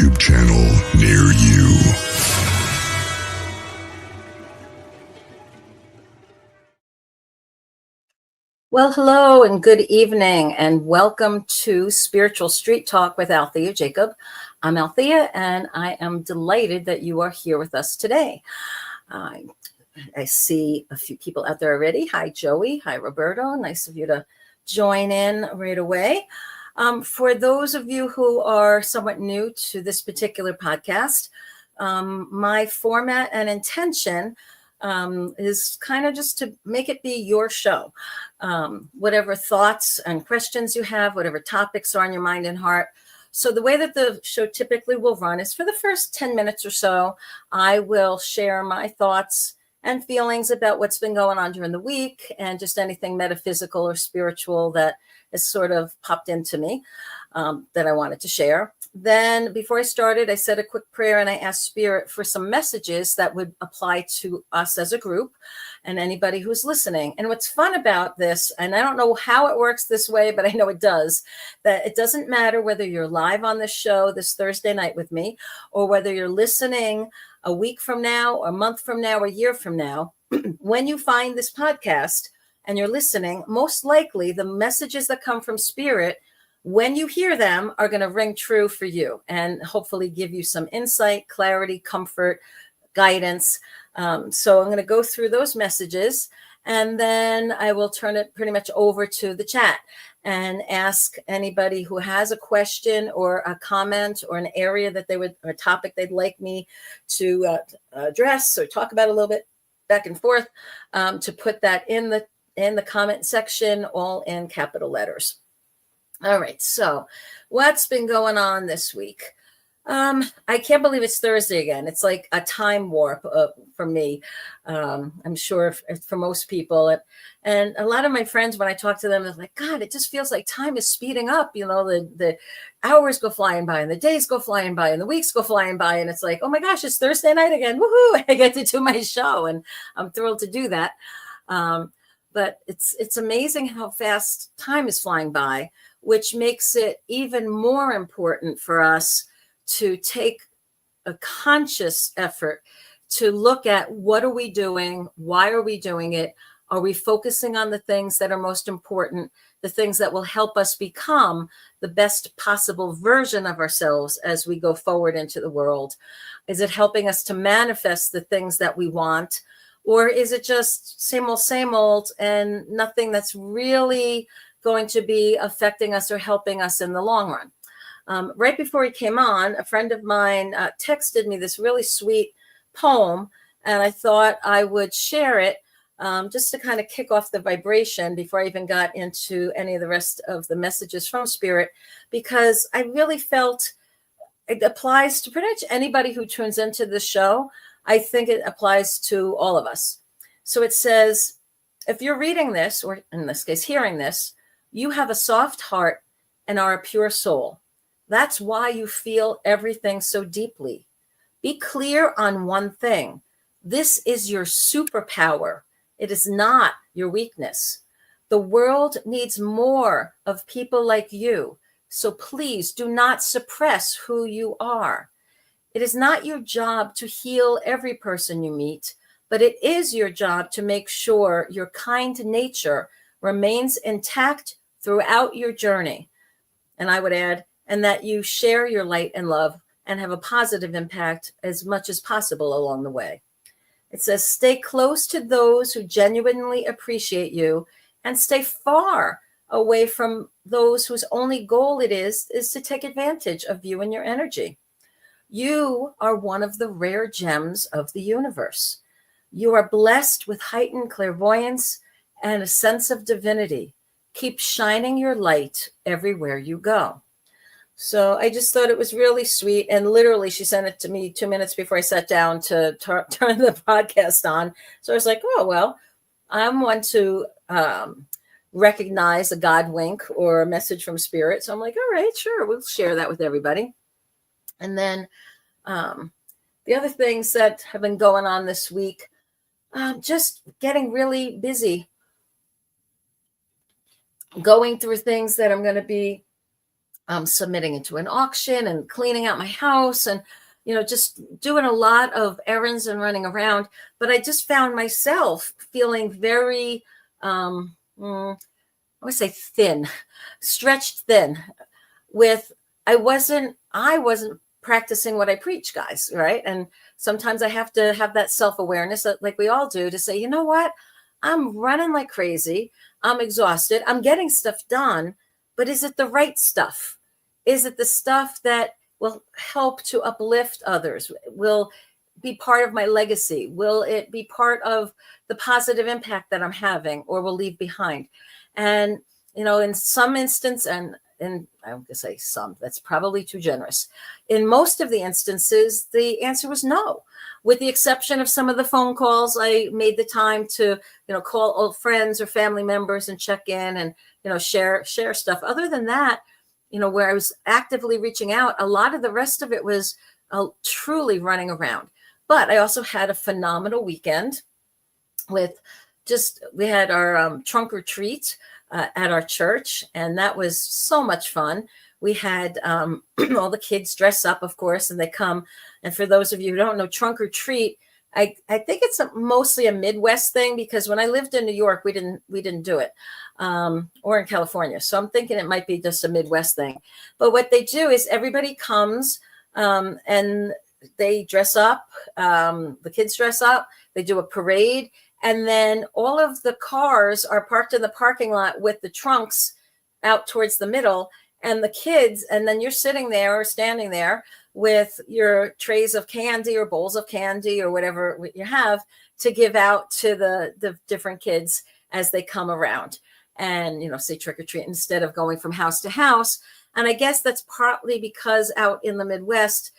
YouTube channel near you. Well, hello and good evening, and welcome to Spiritual Street Talk with Althea Jacob. I'm Althea, and I am delighted that you are here with us today. I see a few people out there already. Hi, Joey. Hi, Roberto. Nice of you to join in right away. For those of you who are somewhat new to this particular podcast, my format and intention is kind of just to make it be your show. Whatever thoughts and questions you have, whatever topics are on your mind and heart. So the way that the show typically will run is for the first 10 minutes or so, I will share my thoughts and feelings about what's been going on during the week and just anything metaphysical or spiritual that has sort of popped into me that I wanted to share. Then before I started, I said a quick prayer and I asked Spirit for some messages that would apply to us as a group and anybody who's listening. And what's fun about this, and I don't know how it works this way, but I know it does, that it doesn't matter whether you're live on this show this Thursday night with me, or whether you're listening a week from now, a month from now, or a year from now. When you find this podcast and you're listening, most likely the messages that come from Spirit, when you hear them, are going to ring true for you and hopefully give you some insight, clarity, comfort, guidance. So I'm going to go through those messages, and then I will turn it pretty much over to the chat and ask anybody who has a question or a comment or an area that they would, or a topic they'd like me to address or talk about a little bit back and forth, to put that in the comment section, all in capital letters. All right. So what's been going on this week? I can't believe it's Thursday again. It's like a time warp for me. I'm sure for most people. And a lot of my friends, when I talk to them, they're like, God, it just feels like time is speeding up. You know, the hours go flying by and the days go flying by and the weeks go flying by. And it's like, oh my gosh, it's Thursday night again. Woohoo. I get to do my show and I'm thrilled to do that. But it's amazing how fast time is flying by, which makes it even more important for us to take a conscious effort to look at what are we doing? Why are we doing it? Are we focusing on the things that are most important, the things that will help us become the best possible version of ourselves as we go forward into the world? Is it helping us to manifest the things that we want? Or is it just same old and nothing that's really going to be affecting us or helping us in the long run? Right before he came on, a friend of mine texted me this really sweet poem, and I thought I would share it just to kind of kick off the vibration before I even got into any of the rest of the messages from Spirit, because I really felt it applies to pretty much anybody who tunes into the show. I think it applies to all of us. So it says, if you're reading this, or in this case, hearing this, you have a soft heart and are a pure soul. That's why you feel everything so deeply. Be clear on one thing. This is your superpower. It is not your weakness. The world needs more of people like you. So please do not suppress who you are. It is not your job to heal every person you meet, but it is your job to make sure your kind nature remains intact throughout your journey. And I would add, and that you share your light and love and have a positive impact as much as possible along the way. It says, stay close to those who genuinely appreciate you and stay far away from those whose only goal it is to take advantage of you and your energy. You are one of the rare gems of the universe. You are blessed with heightened clairvoyance and a sense of divinity. Keep shining your light everywhere you go. So I just thought it was really sweet. And literally, she sent it to me 2 minutes before I sat down to turn the podcast on. So I was like, oh, well, I'm one to recognize a God wink or a message from Spirit. So I'm like, all right, sure, we'll share that with everybody. And then the other things that have been going on this week, just getting really busy, going through things that I'm going to be submitting into an auction and cleaning out my house and, just doing a lot of errands and running around. But I just found myself feeling very, I would say thin, stretched thin I wasn't practicing what I preach, guys. Right. And sometimes I have to have that self-awareness that, like we all do, to say, you know what, I'm running like crazy. I'm exhausted. I'm getting stuff done, but is it the right stuff? Is it the stuff that will help to uplift others? Will be part of my legacy? Will it be part of the positive impact that I'm having or will leave behind? And, in some instance, and I'm going to say some, that's probably too generous. In most of the instances, the answer was no, with the exception of some of the phone calls. I made the time to, call old friends or family members and check in and, share stuff. Other than that, where I was actively reaching out, a lot of the rest of it was truly running around. But I also had a phenomenal weekend we had our trunk or treat at our church, and that was so much fun. We had all the kids dress up, of course, and they come. And for those of you who don't know, trunk or treat, I think it's mostly a Midwest thing, because when I lived in New York, we didn't do it, or in California. So I'm thinking it might be just a Midwest thing. But what they do is everybody comes and they dress up. The kids dress up. They do a parade. And then all of the cars are parked in the parking lot with the trunks out towards the middle, and the kids, and then you're sitting there or standing there with your trays of candy or bowls of candy or whatever you have to give out to the different kids as they come around and, say trick or treat instead of going from house to house. And I guess that's partly because out in the Midwest,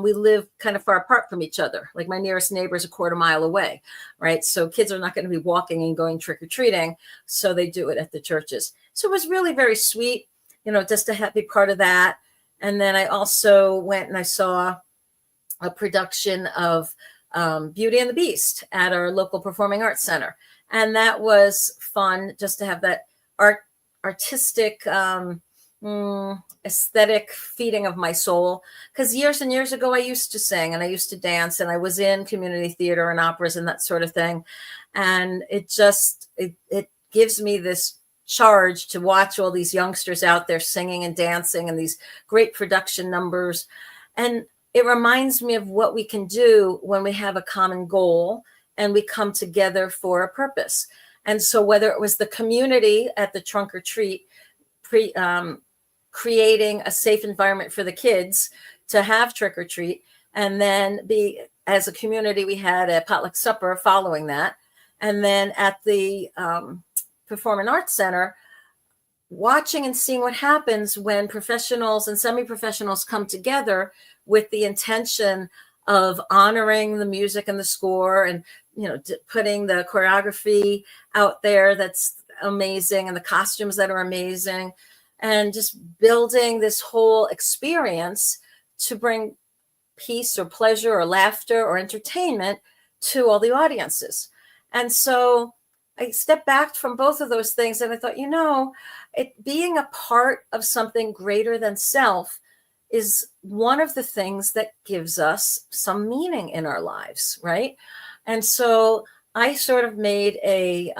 we live kind of far apart from each other. Like my nearest neighbor is a quarter mile away, right? So kids are not going to be walking and going trick-or-treating. So they do it at the churches. So it was really very sweet, just to be part of that. And then I also went and I saw a production of Beauty and the Beast at our local performing arts center. And that was fun, just to have that artistic aesthetic feeding of my soul. Because years and years ago, I used to sing and I used to dance and I was in community theater and operas and that sort of thing. And it gives me this charge to watch all these youngsters out there singing and dancing and these great production numbers. And it reminds me of what we can do when we have a common goal and we come together for a purpose. And so whether it was the community at the trunk or treat, creating a safe environment for the kids to have trick or treat, and then as a community, we had a potluck supper following that. And then at the Performing Arts Center, watching and seeing what happens when professionals and semi-professionals come together with the intention of honoring the music and the score and, putting the choreography out there that's amazing and the costumes that are amazing, and just building this whole experience to bring peace or pleasure or laughter or entertainment to all the audiences. And so I stepped back from both of those things and I thought, being a part of something greater than self is one of the things that gives us some meaning in our lives, right? And so I sort of made a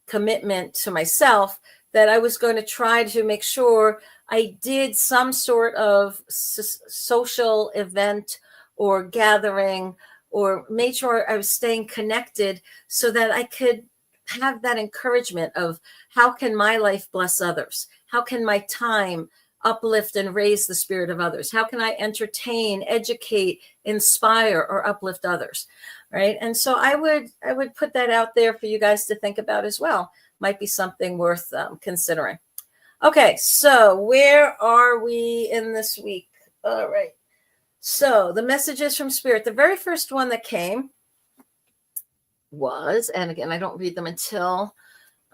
commitment to myself that I was going to try to make sure I did some sort of social event or gathering, or made sure I was staying connected so that I could have that encouragement of how can my life bless others? How can my time uplift and raise the spirit of others? How can I entertain, educate, inspire, or uplift others? Right. And so I would put that out there for you guys to think about as well. Might be something worth considering. Okay, so where are we in this week? All right. So the messages from Spirit. The very first one that came was, and again, I don't read them until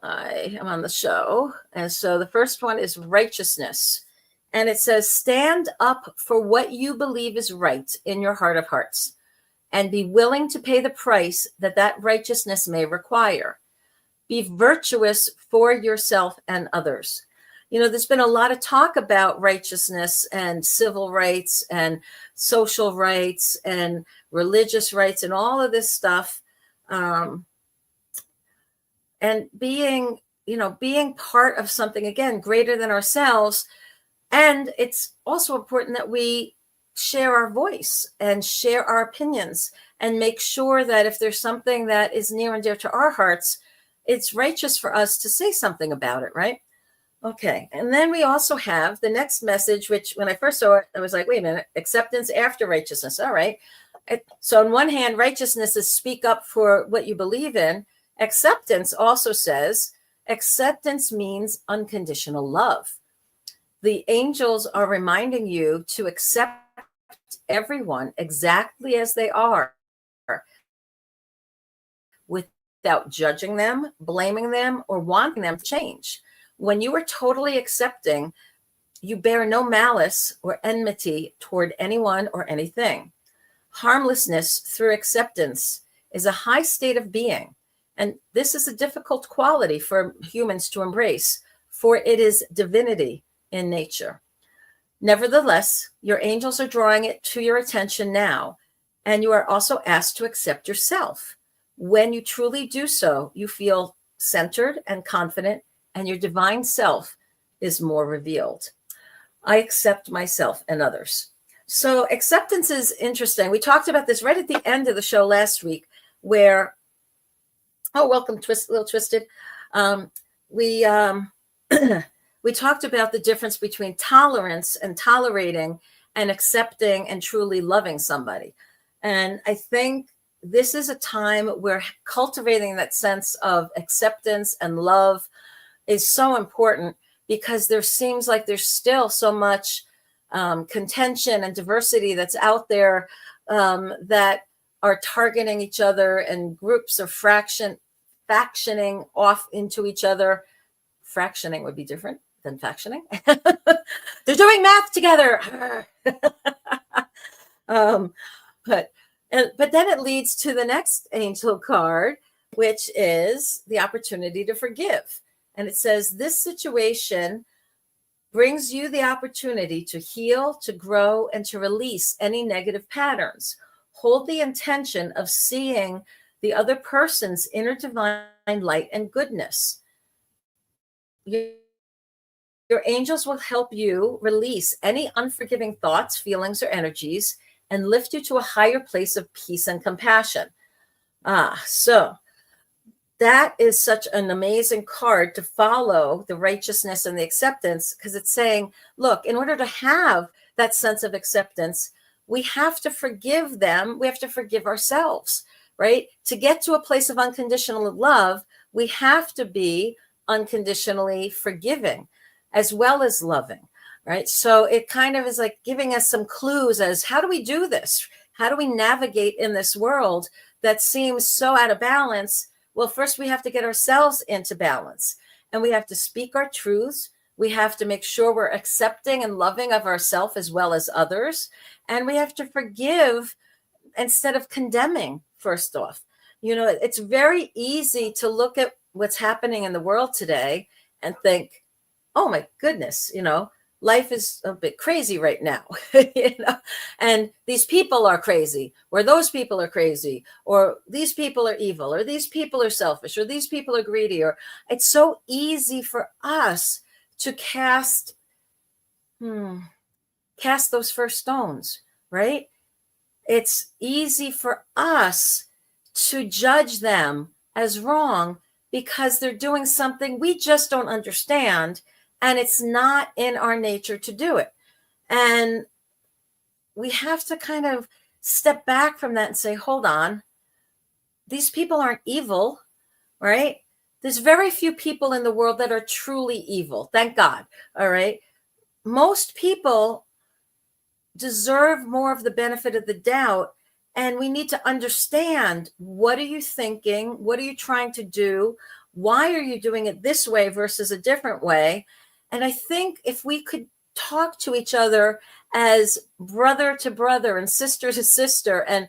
I am on the show. And so the first one is righteousness. And it says, stand up for what you believe is right in your heart of hearts, and be willing to pay the price that righteousness may require. Be virtuous for yourself and others. There's been a lot of talk about righteousness and civil rights and social rights and religious rights and all of this stuff. And being part of something, again, greater than ourselves. And it's also important that we share our voice and share our opinions and make sure that if there's something that is near and dear to our hearts, it's righteous for us to say something about it, right? Okay. And then we also have the next message, which when I first saw it, I was like, wait a minute, acceptance after righteousness. All right. So on one hand, righteousness is speak up for what you believe in. Acceptance also says acceptance means unconditional love. The angels are reminding you to accept everyone exactly as they are without judging them, blaming them, or wanting them to change. When you are totally accepting, you bear no malice or enmity toward anyone or anything. Harmlessness through acceptance is a high state of being, and this is a difficult quality for humans to embrace, for it is divinity in nature. Nevertheless, your angels are drawing it to your attention now, and you are also asked to accept yourself. When you truly do so, you feel centered and confident, and your divine self is more revealed. I accept myself and others. So acceptance is interesting. We talked about this right at the end of the show last week where, welcome, Little Twisted. We talked about the difference between tolerance and tolerating and accepting and truly loving somebody. And I think this is a time where cultivating that sense of acceptance and love is so important, because there seems like there's still so much contention and diversity that's out there that are targeting each other, and groups are fractioning off into each other. Fractioning would be different than factioning. They're doing math together. But then it leads to the next angel card, which is the opportunity to forgive. And it says, this situation brings you the opportunity to heal, to grow, and to release any negative patterns. Hold the intention of seeing the other person's inner divine light and goodness. Your angels will help you release any unforgiving thoughts, feelings, or energies and lift you to a higher place of peace and compassion. So that is such an amazing card to follow the righteousness and the acceptance, because it's saying, look, in order to have that sense of acceptance, we have to forgive them. We have to forgive ourselves, right? To get to a place of unconditional love, we have to be unconditionally forgiving as well as loving, right? So it kind of is like giving us some clues as how do we do this? How do we navigate in this world that seems so out of balance? Well, first we have to get ourselves into balance, and we have to speak our truths. We have to make sure we're accepting and loving of ourselves as well as others. And we have to forgive instead of condemning, first off. It's very easy to look at what's happening in the world today and think, oh my goodness, life is a bit crazy right now, and these people are crazy, or those people are crazy, or these people are evil, or these people are selfish, or these people are greedy. Or it's so easy for us to cast those first stones, right? It's easy for us to judge them as wrong because they're doing something we just don't understand. And it's not in our nature to do it. And we have to kind of step back from that and say, hold on, these people aren't evil, right? There's very few people in the world that are truly evil. Thank God. All right. Most people deserve more of the benefit of the doubt. And we need to understand, what are you thinking? What are you trying to do? Why are you doing it this way versus a different way? And I think if we could talk to each other as brother to brother and sister to sister and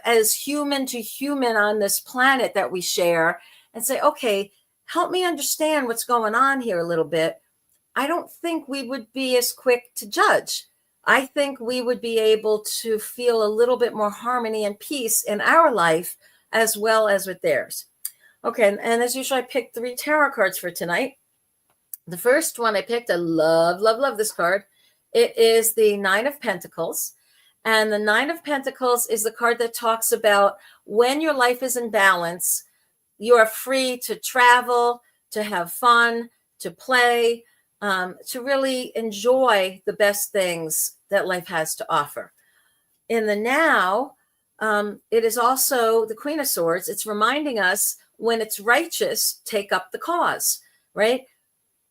as human to human on this planet that we share, and say, okay, help me understand what's going on here a little bit, I don't think we would be as quick to judge. I think we would be able to feel a little bit more harmony and peace in our life as well as with theirs. Okay, and as usual, I picked 3 tarot cards for tonight. The first one I picked, I love this card. It is the 9 of Pentacles. And the 9 of Pentacles is the card that talks about when your life is in balance, you are free to travel, to have fun, to play, to really enjoy the best things that life has to offer. In the now, it is also the Queen of Swords. It's reminding us when it's righteous, take up the cause, right?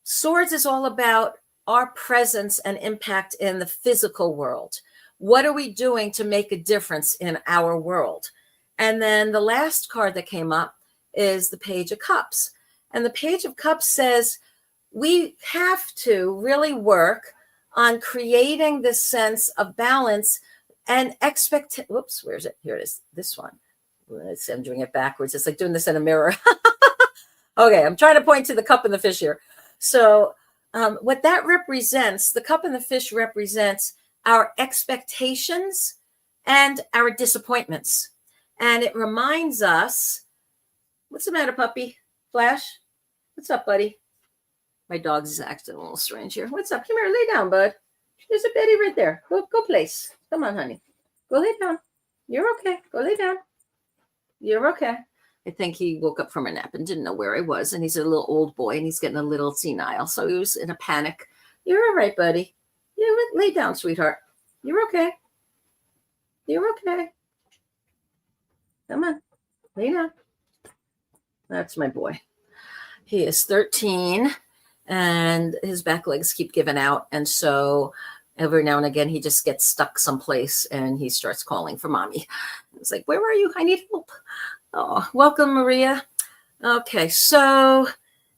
Swords is all about our presence and impact in the physical world. What are we doing to make a difference in our world? And then the last card that came up is the Page of Cups. And the Page of Cups says we have to really work on creating this sense of balance and whoops, where is it? Here it is, this one. Let's see, I'm doing it backwards. It's like doing this in a mirror. Okay, I'm trying to point to the cup and the fish here. So what that represents, the cup and the fish represents our expectations and our disappointments. And it reminds us, what's the matter, puppy? Flash? What's up, buddy? My dog's acting a little strange here. What's up? Come here, lay down, bud. There's a Betty right there. Go place. Come on, honey. Go lay down. You're okay. Go lay down. You're okay. I think he woke up from a nap and didn't know where I was. And he's a little old boy and he's getting a little senile. So he was in a panic. You're all right, buddy. You lay down, sweetheart. You're okay. You're okay. Come on. Lay down. That's my boy. He is 13 and his back legs keep giving out. And so every now and again, he just gets stuck someplace and he starts calling for mommy. It's like, where are you? I need help. Oh, welcome, Maria. Okay, so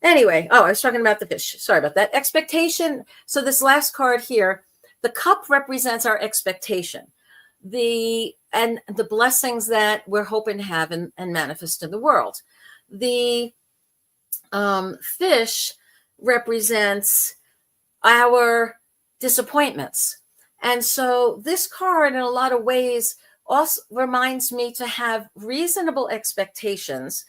anyway, I was talking about the fish. Sorry about that. Expectation. So this last card here, the cup represents our expectation, the blessings that we're hoping to have and manifest in the world. The fish represents our disappointments. And so this card, in a lot of ways, also reminds me to have reasonable expectations,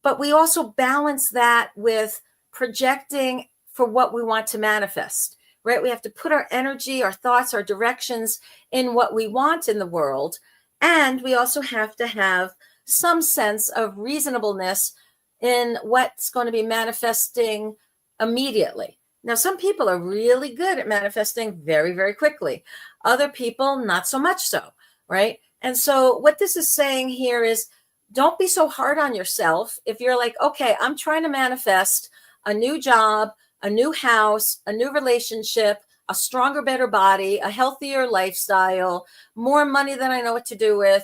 but we also balance that with projecting for what we want to manifest, right? We have to put our energy, our thoughts, our directions in what we want in the world. And we also have to have some sense of reasonableness in what's going to be manifesting immediately. Now, some people are really good at manifesting very, very quickly. Other people, not so much so, right? And so what this is saying here is don't be so hard on yourself. If you're like, okay, I'm trying to manifest a new job, a new house, a new relationship, a stronger, better body, a healthier lifestyle, more money than I know what to do with.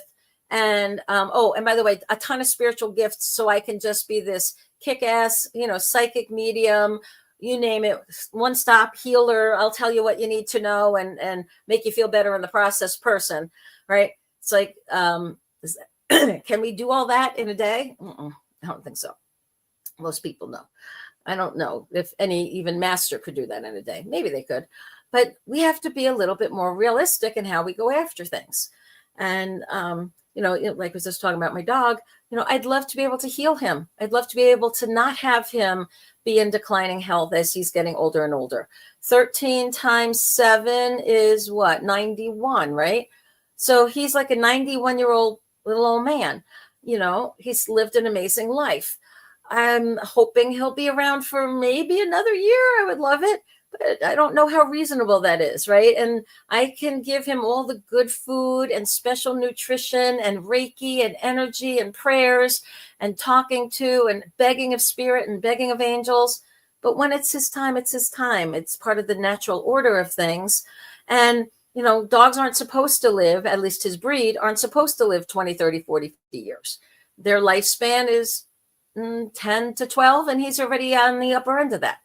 And, and by the way, a ton of spiritual gifts. So I can just be this kick-ass, psychic medium, you name it, one-stop healer. I'll tell you what you need to know and make you feel better in the process person, right? It's like, can we do all that in a day? I don't think so. Most people know. I don't know if any even master could do that in a day. Maybe they could, but we have to be a little bit more realistic in how we go after things. And, like I was just talking about my dog, I'd love to be able to heal him. I'd love to be able to not have him be in declining health as he's getting older and older. 13 times 7 is what? 91, right? So he's like a 91-year-old little old man. He's lived an amazing life. I'm hoping he'll be around for maybe another year. I would love it, but I don't know how reasonable that is, right? And I can give him all the good food and special nutrition and Reiki and energy and prayers and talking to and begging of spirit and begging of angels. But when it's his time, it's his time. It's part of the natural order of things. And, dogs aren't supposed to live, at least his breed, aren't supposed to live 20, 30, 40, 50 years. Their lifespan is 10 to 12, and he's already on the upper end of that.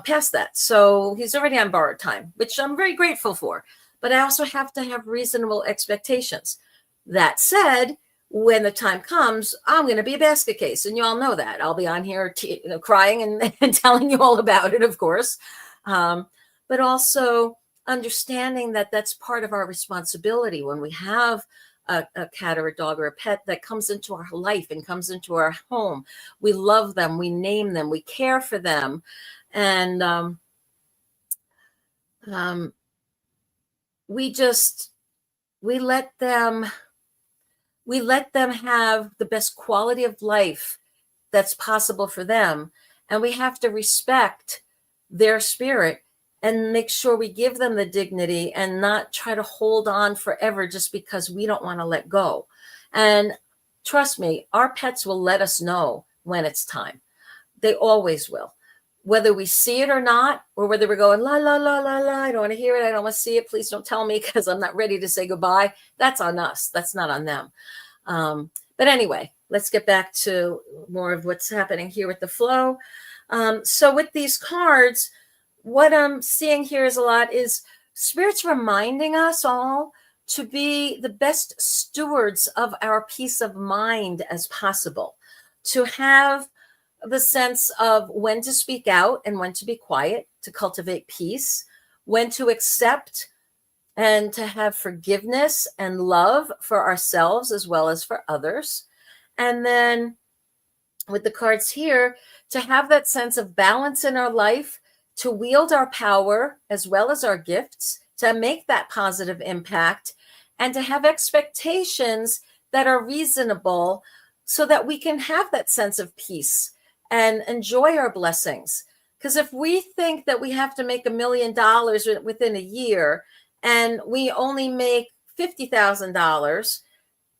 Past that. So he's already on borrowed time, which I'm very grateful for. But I also have to have reasonable expectations. That said, when the time comes, I'm going to be a basket case. And you all know that. I'll be on here crying and telling you all about it, of course. But also understanding that that's part of our responsibility when we have a cat or a dog or a pet that comes into our life and comes into our home. We love them, we name them, we care for them. And we let them have the best quality of life that's possible for them. And we have to respect their spirit and make sure we give them the dignity and not try to hold on forever just because we don't want to let go. And trust me, our pets will let us know when it's time. They always will. Whether we see it or not, or whether we're going, la, la, la, la, la, I don't want to hear it, I don't want to see it, please don't tell me because I'm not ready to say goodbye. That's on us. That's not on them. But anyway, let's get back to more of what's happening here with the flow. So with these cards, what I'm seeing here is a lot is spirits reminding us all to be the best stewards of our peace of mind as possible, to have the sense of when to speak out and when to be quiet, to cultivate peace, when to accept and to have forgiveness and love for ourselves as well as for others. And then with the cards here, to have that sense of balance in our life, to wield our power as well as our gifts, to make that positive impact, and to have expectations that are reasonable so that we can have that sense of peace and enjoy our blessings. Because if we think that we have to make $1 million within a year and we only make $50,000,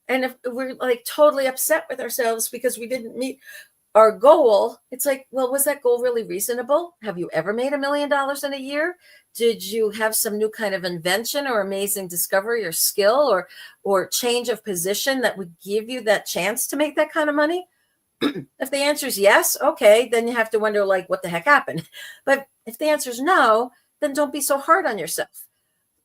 and if we're like totally upset with ourselves because we didn't meet our goal, it's like, well, was that goal really reasonable? Have you ever made $1 million in a year? Did you have some new kind of invention or amazing discovery or skill or change of position that would give you that chance to make that kind of money? If the answer is yes, okay, then you have to wonder, like, what the heck happened? But if the answer is no, then don't be so hard on yourself.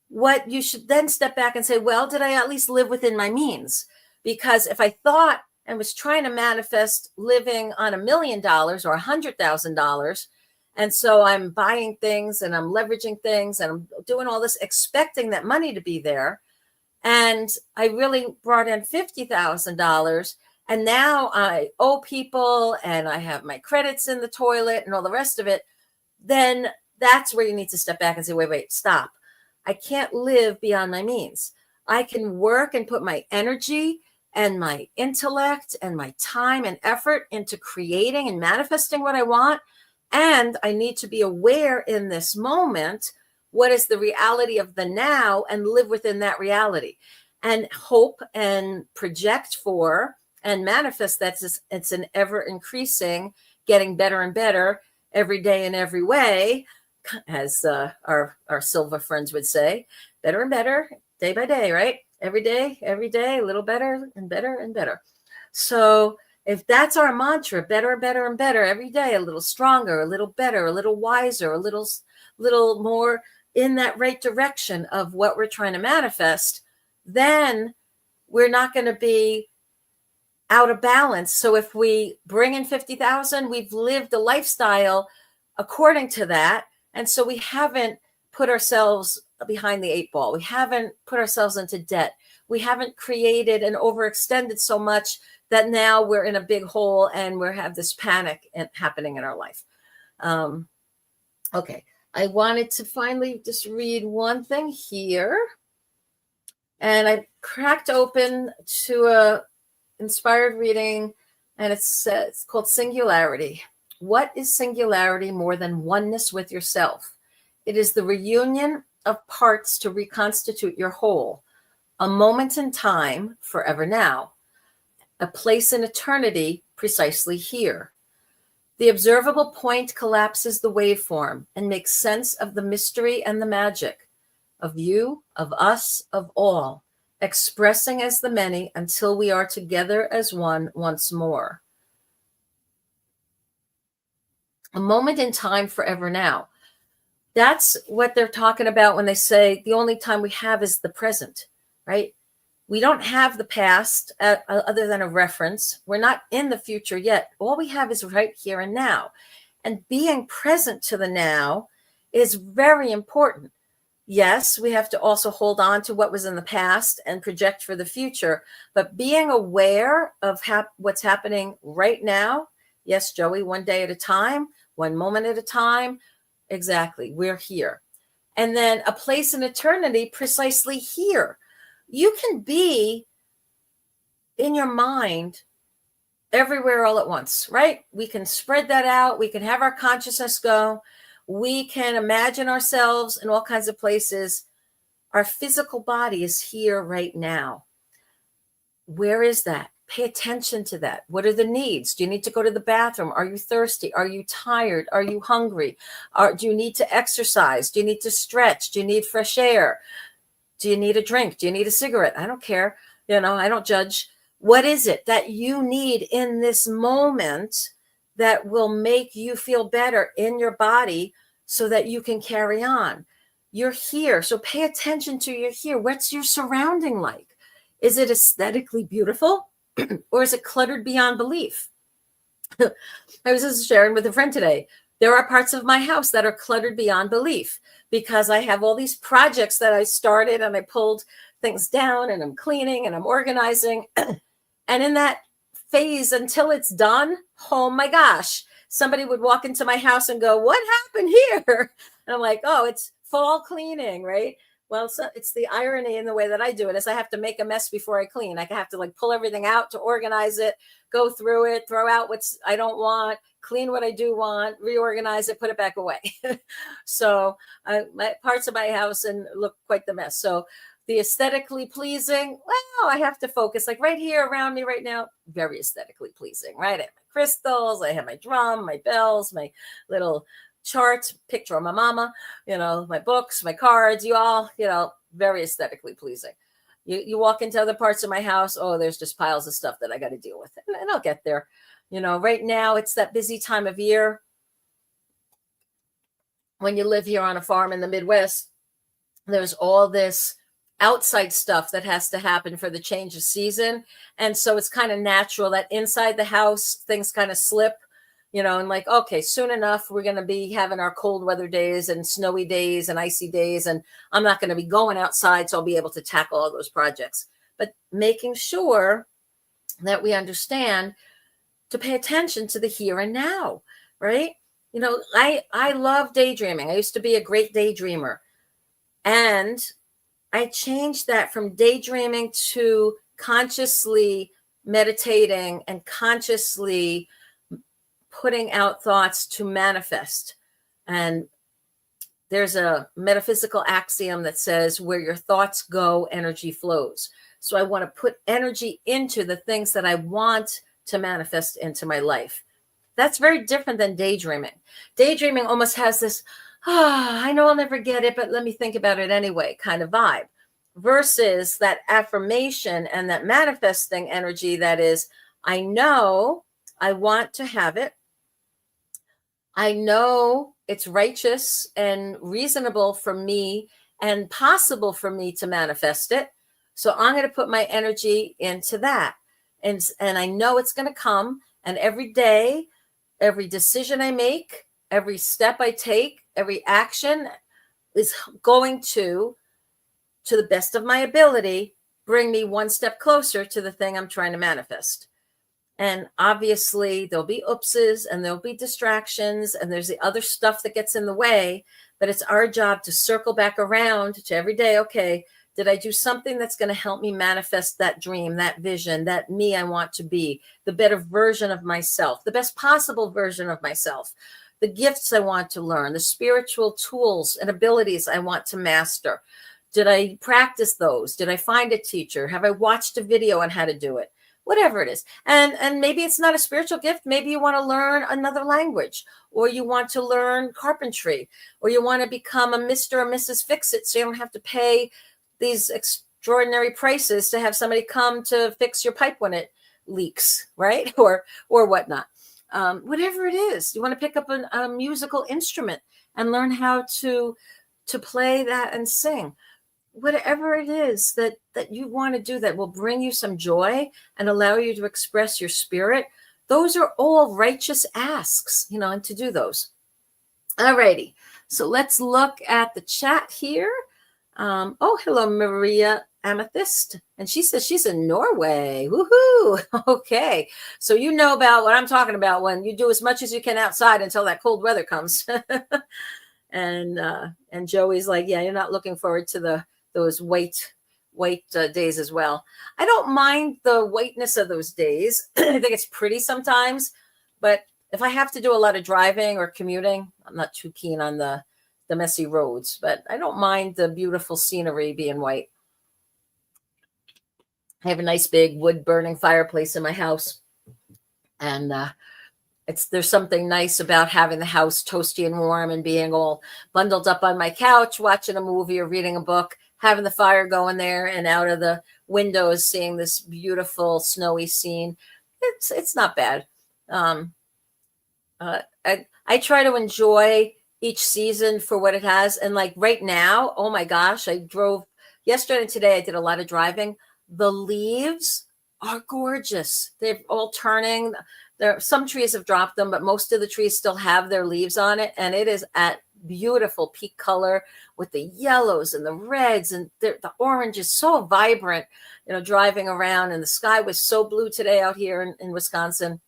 What you should then step back and say, well, did I at least live within my means? Because if I thought and was trying to manifest living on $1 million or $100,000, and so I'm buying things and I'm leveraging things and I'm doing all this expecting that money to be there, and I really brought in $50,000, and now I owe people and I have my credits in the toilet and all the rest of it, then that's where you need to step back and say, wait, stop. I can't live beyond my means. I can work and put my energy and my intellect and my time and effort into creating and manifesting what I want. And I need to be aware in this moment, what is the reality of the now, and live within that reality and hope and project for and manifest that it's an ever increasing, getting better and better every day in every way, as our Silva friends would say, better and better, day by day, right? Every day, a little better and better and better. So if that's our mantra, better and better and better every day, a little stronger, a little better, a little wiser, a little more in that right direction of what we're trying to manifest, then we're not going to be out of balance. So if we bring in 50,000, we've lived a lifestyle according to that. And so we haven't put ourselves behind the 8 ball. We haven't put ourselves into debt. We haven't created and overextended so much that now we're in a big hole and we have this panic happening in our life. Okay. I wanted to finally just read one thing here. And I cracked open to a inspired reading, and it's called Singularity. What is singularity more than oneness with yourself? It is the reunion of parts to reconstitute your whole, a moment in time, forever now, a place in eternity, precisely here. The observable point collapses the waveform and makes sense of the mystery and the magic, of you, of us, of all, expressing as the many until we are together as one once more. A moment in time, forever now. That's what they're talking about when they say the only time we have is the present, right? We don't have the past other than a reference. We're not in the future yet. All we have is right here and now. And being present to the now is very important. Yes, we have to also hold on to what was in the past and project for the future, but being aware of what's happening right now. Yes, Joey, one day at a time, one moment at a time. Exactly. We're here. And then a place in eternity precisely here. You can be in your mind everywhere all at once, right? We can spread that out. We can have our consciousness go. We can imagine ourselves in all kinds of places. Our physical body is here right now. Where is that? Pay attention to that. What are the needs? Do you need to go to the bathroom? Are you thirsty? Are you tired? Are you hungry? Do you need to exercise? Do you need to stretch? Do you need fresh air? Do you need a drink? Do you need a cigarette? I don't care. I don't judge. What is it that you need in this moment that will make you feel better in your body so that you can carry on? You're here. So pay attention to you're here. What's your surrounding like? Is it aesthetically beautiful or is it cluttered beyond belief? I was just sharing with a friend today. There are parts of my house that are cluttered beyond belief because I have all these projects that I started and I pulled things down and I'm cleaning and I'm organizing. And in that phase until it's done, oh my gosh, somebody would walk into my house and go, what happened here? And I'm like, oh, it's fall cleaning, right? Well, it's the irony in the way that I do it is I have to make a mess before I clean. I have to pull everything out to organize it, go through it, throw out what I don't want, clean what I do want, reorganize it, put it back away. So parts of my house and look quite the mess. So the aesthetically pleasing, well, I have to focus right here around me right now, very aesthetically pleasing, right? I have my crystals, I have my drum, my bells, my little charts, picture of my mama, my books, my cards, very aesthetically pleasing. You walk into other parts of my house, oh, there's just piles of stuff that I got to deal with. And I'll get there. Right now it's that busy time of year. When you live here on a farm in the Midwest, there's all this outside stuff that has to happen for the change of season. And so it's kind of natural that inside the house, things kind of slip, and okay, soon enough, we're going to be having our cold weather days and snowy days and icy days. And I'm not going to be going outside. So I'll be able to tackle all those projects, but making sure that we understand to pay attention to the here and now, right? I love daydreaming. I used to be a great daydreamer. And I changed that from daydreaming to consciously meditating and consciously putting out thoughts to manifest. And there's a metaphysical axiom that says where your thoughts go, energy flows. So I want to put energy into the things that I want to manifest into my life. That's very different than daydreaming. Daydreaming almost has this, I know I'll never get it, but let me think about it anyway kind of vibe, versus that affirmation and that manifesting energy that is, I know I want to have it. I know it's righteous and reasonable for me and possible for me to manifest it. So I'm going to put my energy into that. And I know it's going to come. And every day, every decision I make, every step I take, every action is going to the best of my ability, bring me one step closer to the thing I'm trying to manifest. And obviously there'll be oopses and there'll be distractions and there's the other stuff that gets in the way, but it's our job to circle back around to every day. Okay, did I do something that's going to help me manifest that dream, that vision, that me I want to be, the better version of myself, the best possible version of myself, the gifts I want to learn, the spiritual tools and abilities I want to master? Did I practice those? Did I find a teacher? Have I watched a video on how to do it? Whatever it is. And maybe it's not a spiritual gift. Maybe you want to learn another language, or you want to learn carpentry, or you want to become a Mr. or Mrs. Fix-It so you don't have to pay these extraordinary prices to have somebody come to fix your pipe when it leaks, right? Or whatnot. Whatever it is, you want to pick up a musical instrument and learn how to play that and sing. whatever it is that you want to do that will bring you some joy and allow you to express your spirit, those are all righteous asks, and to do those. All righty. So let's look at the chat here. Oh, hello, Maria Amethyst. And she says she's in Norway. Woohoo. Okay. So you know about what I'm talking about when you do as much as you can outside until that cold weather comes. And Joey's like, yeah, you're not looking forward to those white days as well. I don't mind the whiteness of those days. I think it's pretty sometimes, but if I have to do a lot of driving or commuting, I'm not too keen on the messy roads, but I don't mind the beautiful scenery being white. I have a nice big wood burning fireplace in my house, and there's something nice about having the house toasty and warm and being all bundled up on my couch, watching a movie or reading a book, having the fire going there, and out of the windows seeing this beautiful snowy scene. It's not bad. I try to enjoy each season for what it has. And like right now, oh my gosh, I drove yesterday and today. I did a lot of driving. The leaves are gorgeous. They're all turning. Some trees have dropped them, but most of the trees still have their leaves on it. And it is at beautiful peak color with the yellows and the reds, and the orange is so vibrant, driving around. And the sky was so blue today out here in Wisconsin.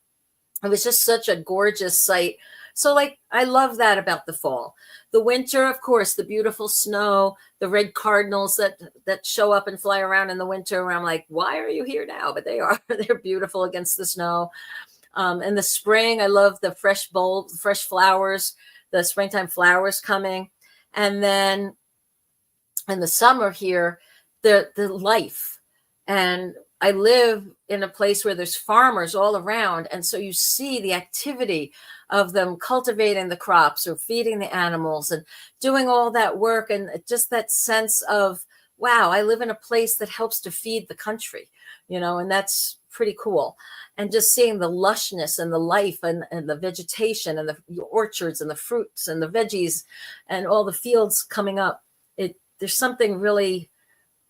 It was just such a gorgeous sight. So I love that about the fall. The winter, of course, the beautiful snow, the red cardinals that show up and fly around in the winter, where I'm like, why are you here now? But they are. They're beautiful against the snow. In the spring, I love the fresh flowers, the springtime flowers coming. And then in the summer here, the life. And I live in a place where there's farmers all around. And so you see the activity of them cultivating the crops or feeding the animals and doing all that work. And just that sense of, wow, I live in a place that helps to feed the country, and that's pretty cool. And just seeing the lushness and the life and the vegetation and the orchards and the fruits and the veggies and all the fields coming up. There's something really,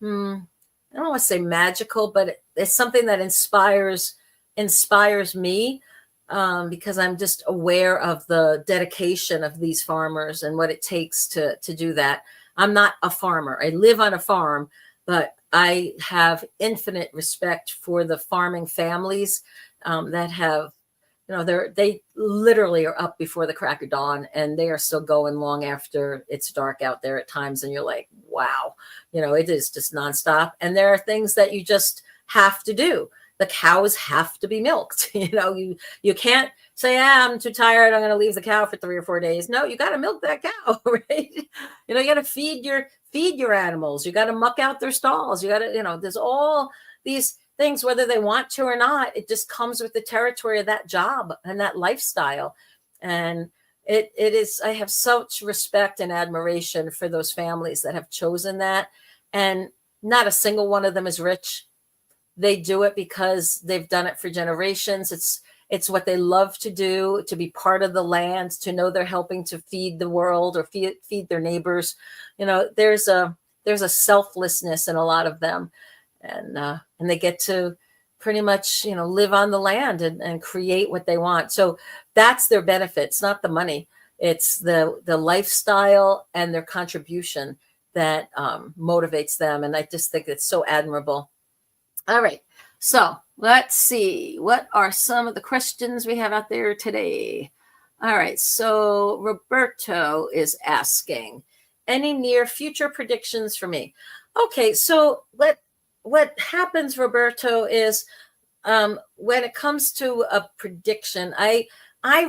I don't want to say magical, but it's something that inspires me, because I'm just aware of the dedication of these farmers and what it takes to do that. I'm not a farmer. I live on a farm, but I have infinite respect for the farming families that have, they literally are up before the crack of dawn, and they are still going long after it's dark out there at times. And you're like, wow, it is just nonstop. And there are things that you just have to do. The cows have to be milked. You can't say, I'm too tired, I'm going to leave the cow for 3 or 4 days. No, you got to milk that cow, right? You got to feed your animals. You got to muck out their stalls. You got to, there's all these things, whether they want to or not. It just comes with the territory of that job and that lifestyle. And it is, I have such respect and admiration for those families that have chosen that. And not a single one of them is rich. They do it because they've done it for generations. It's what they love to do, to be part of the land, to know they're helping to feed the world or feed their neighbors. There's a selflessness in a lot of them, and they get to pretty much, live on the land and create what they want. So that's their benefit. It's not the money. It's the lifestyle and their contribution that motivates them. And I just think it's so admirable. All right. So let's see. What are some of the questions we have out there today? All right. So Roberto is asking, any near future predictions for me? Okay. So what happens, Roberto, is when it comes to a prediction, I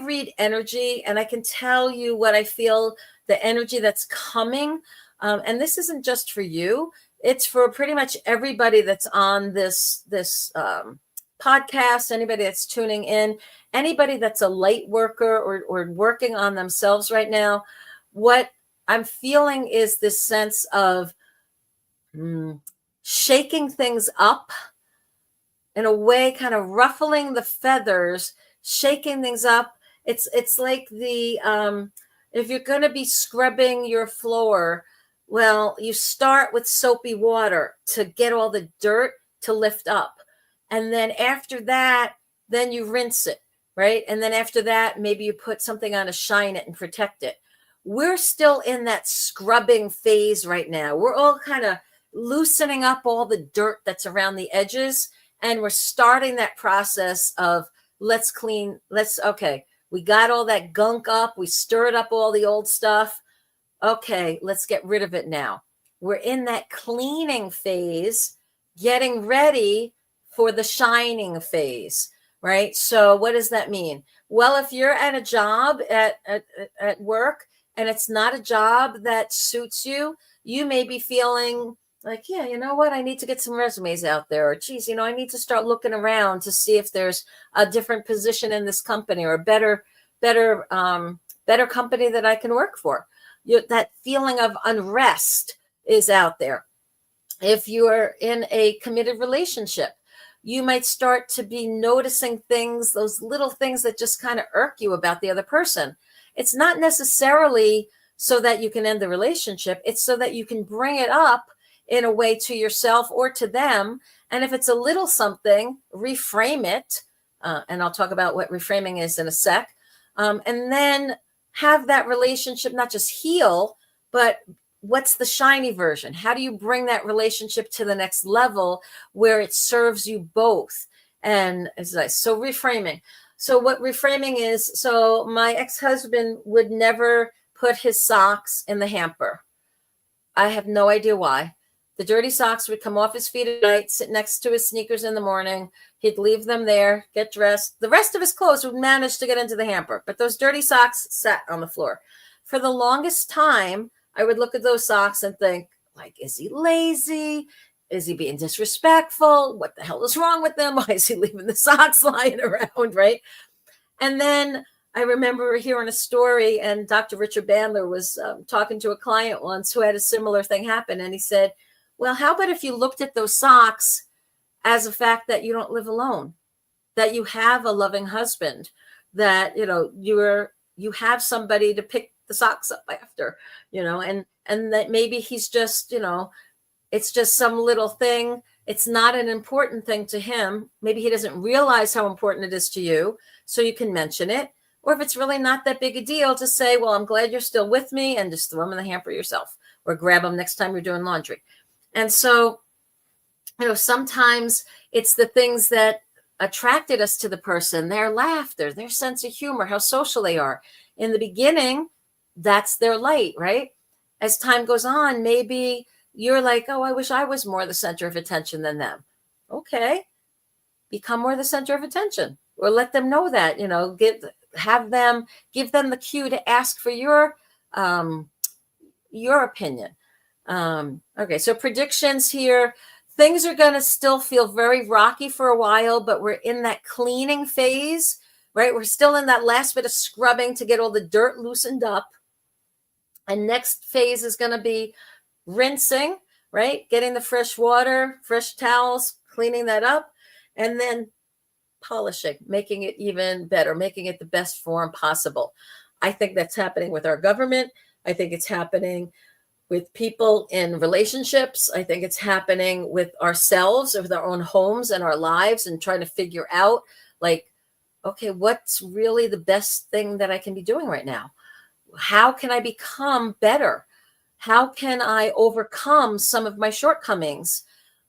read energy, and I can tell you what I feel, the energy that's coming. And this isn't just for you. It's for pretty much everybody that's on this podcast, anybody that's tuning in, anybody that's a light worker or working on themselves right now. What I'm feeling is this sense of shaking things up in a way, kind of ruffling the feathers, shaking things up. It's like if you're going to be scrubbing your floor Well, you start with soapy water to get all the dirt to lift up. And then after that, then you rinse it, right? And then after that, maybe you put something on to shine it and protect it. We're still in that scrubbing phase right now. We're all kind of loosening up all the dirt that's around the edges. And we're starting that process of let's clean, okay, we got all that gunk up. We stirred up all the old stuff. Okay, let's get rid of it now. We're in that cleaning phase, getting ready for the shining phase, right? So what does that mean? Well, if you're at a job at work and it's not a job that suits you, you may be feeling like, yeah, you know what? I need to get some resumes out there. Or, geez, I need to start looking around to see if there's a different position in this company or a better company that I can work for. That feeling of unrest is out there. If you're in a committed relationship, you might start to be noticing things, those little things that just kind of irk you about the other person. It's not necessarily so that you can end the relationship. It's so that you can bring it up in a way to yourself or to them. And if it's a little something, reframe it. And I'll talk about what reframing is in a sec. And then have that relationship not just heal, but what's the shiny version? How do you bring that relationship to the next level where it serves you both? And so reframing. So what reframing is, so my ex-husband would never put his socks in the hamper. I have no idea why. The dirty socks would come off his feet at night, sit next to his sneakers in the morning. He'd leave them there, get dressed. The rest of his clothes would manage to get into the hamper, but those dirty socks sat on the floor. For the longest time, I would look at those socks and think, like, is he lazy? Is he being disrespectful? What the hell is wrong with him? Why is he leaving the socks lying around, right? And then I remember hearing a story, and Dr. Richard Bandler was talking to a client once who had a similar thing happen. And he said, well, how about if you looked at those socks as a fact that you don't live alone, that you have a loving husband, that, you have somebody to pick the socks up after, and that maybe he's just, it's just some little thing. It's not an important thing to him. Maybe he doesn't realize how important it is to you. So you can mention it. Or if it's really not that big a deal, just say, well, I'm glad you're still with me, and just throw them in the hamper yourself, or grab them next time you're doing laundry. And so, sometimes it's the things that attracted us to the person, their laughter, their sense of humor, how social they are. In the beginning, that's their light, right? As time goes on, maybe you're like, oh, I wish I was more the center of attention than them. Okay. Become more the center of attention, or let them know that, give them the cue to ask for your opinion. Okay. So predictions here, things are going to still feel very rocky for a while, but we're in that cleaning phase, right? We're still in that last bit of scrubbing to get all the dirt loosened up. And next phase is going to be rinsing, right? Getting the fresh water, fresh towels, cleaning that up, and then polishing, making it even better, making it the best form possible. I think that's happening with our government. I think it's happening with people in relationships. I think it's happening with ourselves, with our own homes and our lives, and trying to figure out, like, okay, what's really the best thing that I can be doing right now? How can I become better? How can I overcome some of my shortcomings?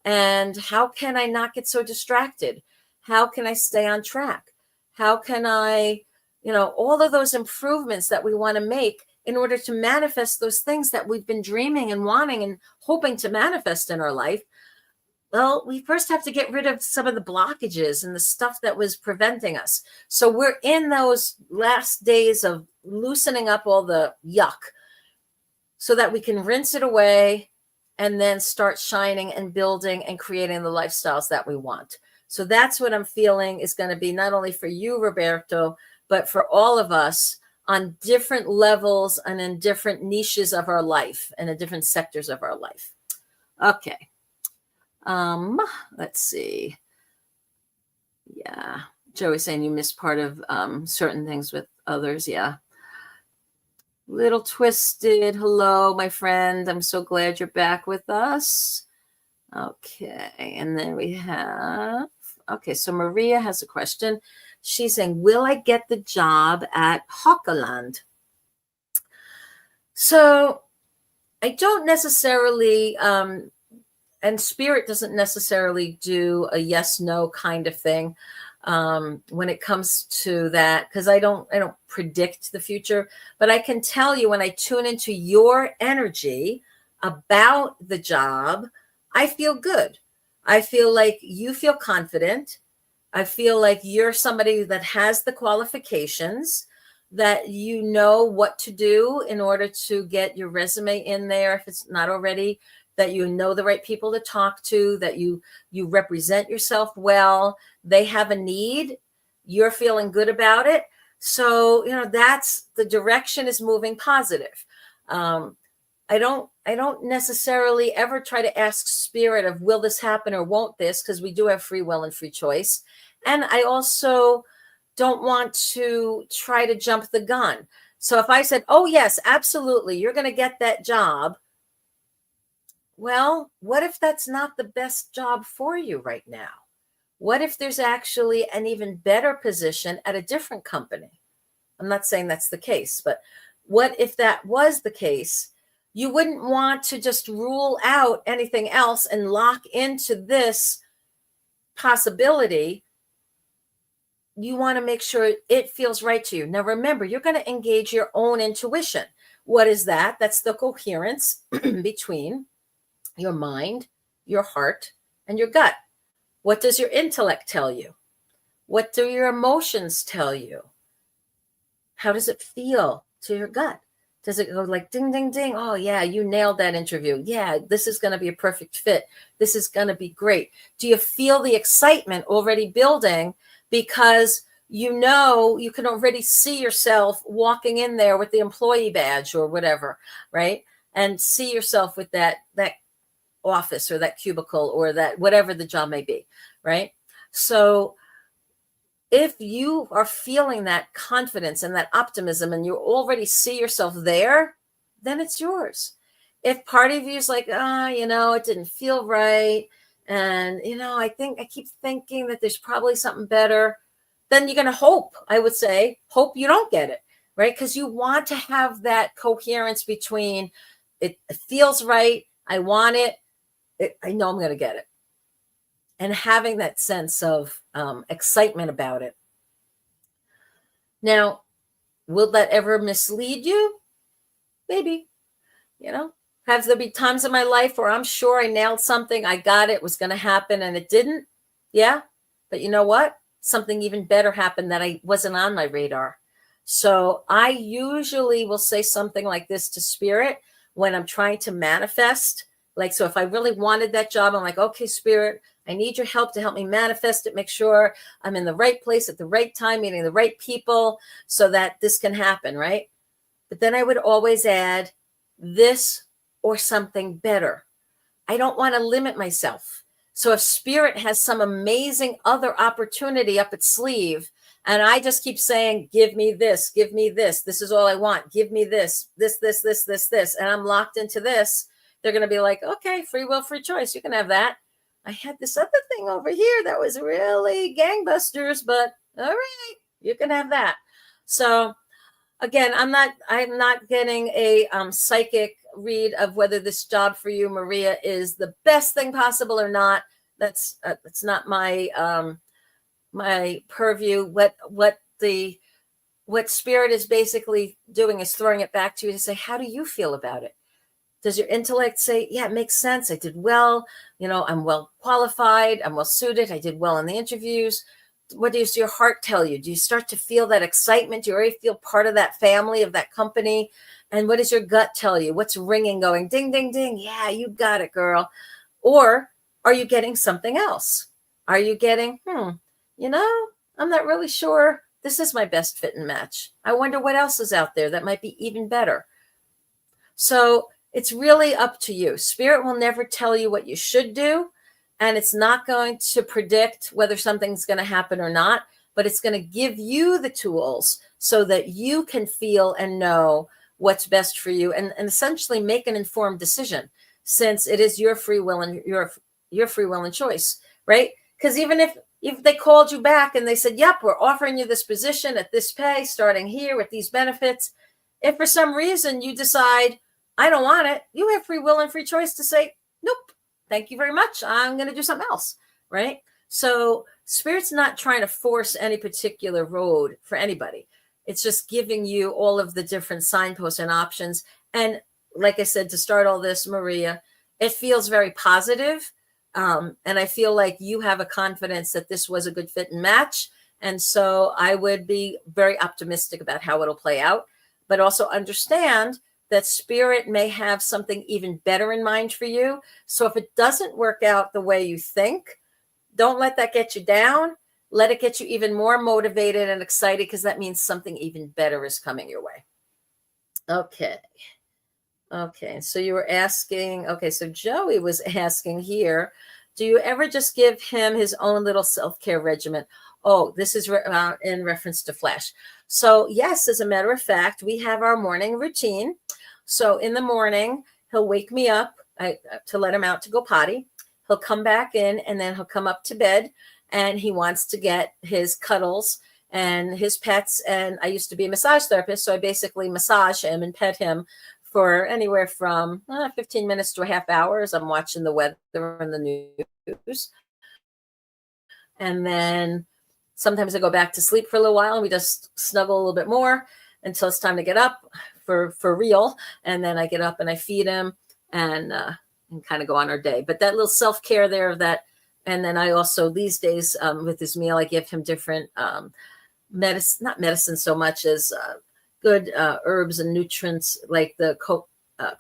And how can I not get so distracted? How can I stay on track? How can I, all of those improvements that we want to make in order to manifest those things that we've been dreaming and wanting and hoping to manifest in our life? Well, we first have to get rid of some of the blockages and the stuff that was preventing us. So we're in those last days of loosening up all the yuck so that we can rinse it away and then start shining and building and creating the lifestyles that we want. So that's what I'm feeling is going to be not only for you, Roberto, but for all of us on different levels and in different niches of our life and in different sectors of our life. Okay. Let's see. Yeah. Joey's saying you missed part of certain things with others. Yeah. Little Twisted. Hello, my friend. I'm so glad you're back with us. Okay. And then we have, okay, so Maria has a question. She's saying, will I get the job at Hawkaland? So I don't necessarily, and spirit doesn't necessarily do a yes, no kind of thing when it comes to that, because I don't predict the future, but I can tell you when I tune into your energy about the job, I feel good. I feel like you feel confident. I feel like you're somebody that has the qualifications, that you know what to do in order to get your resume in there if it's not already, that you know the right people to talk to, that you represent yourself well. They have a need, you're feeling good about it. So, that's the direction is moving positive. I don't necessarily ever try to ask spirit of will this happen or won't this, because we do have free will and free choice. And I also don't want to try to jump the gun. So if I said, oh yes, absolutely, you're going to get that job. Well, what if that's not the best job for you right now? What if there's actually an even better position at a different company? I'm not saying that's the case, but what if that was the case? You wouldn't want to just rule out anything else and lock into this possibility. You want to make sure it feels right to you. Now, remember, you're going to engage your own intuition. What is that? That's the coherence between your mind, your heart, and your gut. What does your intellect tell you? What do your emotions tell you? How does it feel to your gut? Does it go like ding, ding, ding? Oh, yeah, you nailed that interview. Yeah, this is going to be a perfect fit. This is going to be great. Do you feel the excitement already building because you can already see yourself walking in there with the employee badge or whatever, right? And see yourself with that office or that cubicle or that whatever the job may be, right? So if you are feeling that confidence and that optimism and you already see yourself there, then it's yours. If part of you is like, it didn't feel right, and I keep thinking that there's probably something better, then you're going to hope you don't get it, right? Because you want to have that coherence between it feels right, I want it, I know I'm going to get it, and having that sense of excitement about it. Now, will that ever mislead you? Maybe. Have there be times in my life where I'm sure I nailed something, I got it, was going to happen, and it didn't? Yeah. But you know what? Something even better happened that I wasn't on my radar. So I usually will say something like this to spirit when I'm trying to manifest. Like, so if I really wanted that job, I'm like, okay, spirit, I need your help to help me manifest it. Make sure I'm in the right place at the right time, meeting the right people so that this can happen, right? But then I would always add this or something better. I don't want to limit myself. So if spirit has some amazing other opportunity up its sleeve, and I just keep saying, give me this, this is all I want, give me this, and I'm locked into this, they're going to be like, okay, free will, free choice, you can have that. I had this other thing over here that was really gangbusters, but all right, you can have that. So again, I'm not getting a psychic read of whether this job for you, Maria, is the best thing possible or not. That's not my my purview. What spirit is basically doing is throwing it back to you to say, how do you feel about it? Does your intellect say, yeah, it makes sense, I did well, I'm well qualified, I'm well suited, I did well in the interviews? What does your heart tell you? Do you start to feel that excitement? Do you already feel part of that family, of that company? And what does your gut tell you? What's ringing, going ding, ding, ding? Yeah, you got it, girl. Or are you getting something else? Are you getting, I'm not really sure this is my best fit and match. I wonder what else is out there that might be even better. So it's really up to you. Spirit will never tell you what you should do. And it's not going to predict whether something's going to happen or not, but it's going to give you the tools so that you can feel and know what's best for you, and essentially make an informed decision, since it is your free will and your free will and choice, right? Because even if they called you back and they said, yep, we're offering you this position at this pay, starting here with these benefits, if for some reason you decide, I don't want it, you have free will and free choice to say, nope, thank you very much, I'm going to do something else, right? So Spirit's not trying to force any particular road for anybody. It's just giving you all of the different signposts and options. And like I said, to start all this, Maria, it feels very positive. And I feel like you have a confidence that this was a good fit and match. And so I would be very optimistic about how it'll play out, but also understand that Spirit may have something even better in mind for you. So if it doesn't work out the way you think, don't let that get you down. Let it get you even more motivated and excited, because that means something even better is coming your way. Okay. So you were asking, so Joey was asking here, do you ever just give him his own little self-care regimen? Oh, this is in reference to Flash. So yes, as a matter of fact, we have our morning routine. So in the morning, he'll wake me up to let him out to go potty. He'll come back in, and then he'll come up to bed, and he wants to get his cuddles and his pets. And I used to be a massage therapist, so I basically massage him and pet him for anywhere from 15 minutes to a half hour as I'm watching the weather and the news. And then sometimes I go back to sleep for a little while, and we just snuggle a little bit more until it's time to get up for real. And then I get up and I feed him and kind of go on our day. But that little self-care there of that. And then I also, these days with his meal, I give him different medicine, not medicine so much as good herbs and nutrients, like the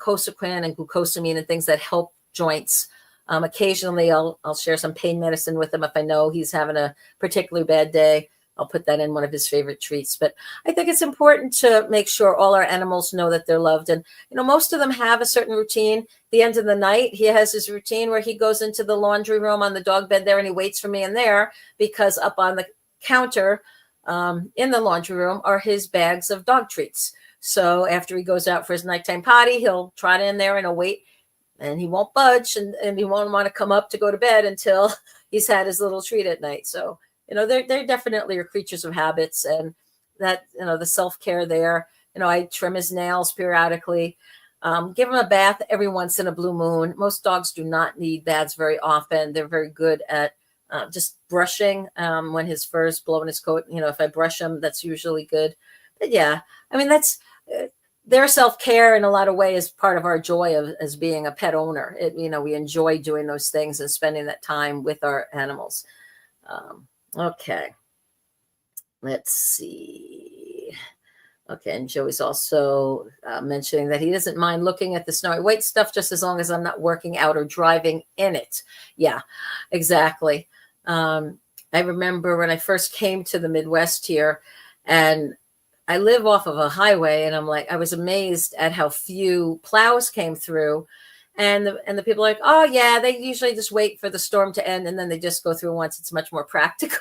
cosequin and glucosamine and things that help joints. Occasionally I'll share some pain medicine with him if I know he's having a particularly bad day. I'll put that in one of his favorite treats. But I think it's important to make sure all our animals know that they're loved. And, most of them have a certain routine. The end of the night, he has his routine where he goes into the laundry room on the dog bed there, and he waits for me in there, because up on the counter in the laundry room are his bags of dog treats. So after he goes out for his nighttime potty, he'll trot in there and he'll wait, and he won't budge, and he won't want to come up to go to bed until he's had his little treat at night. So, they definitely are creatures of habits, and that, the self-care there, I trim his nails periodically, give him a bath every once in a blue moon. Most dogs do not need baths very often. They're very good at just brushing when his fur is blowing his coat. If I brush him, that's usually good. But yeah, that's their self-care in a lot of ways is part of our joy as being a pet owner. We enjoy doing those things and spending that time with our animals. Okay, let's see. Okay, and Joey's also mentioning that he doesn't mind looking at the snowy white stuff just as long as I'm not working out or driving in it. Yeah, exactly. I remember when I first came to the Midwest here, and I live off of a highway, and I was amazed at how few plows came through. And the people are like, oh yeah, they usually just wait for the storm to end, and then they just go through once. It's much more practical.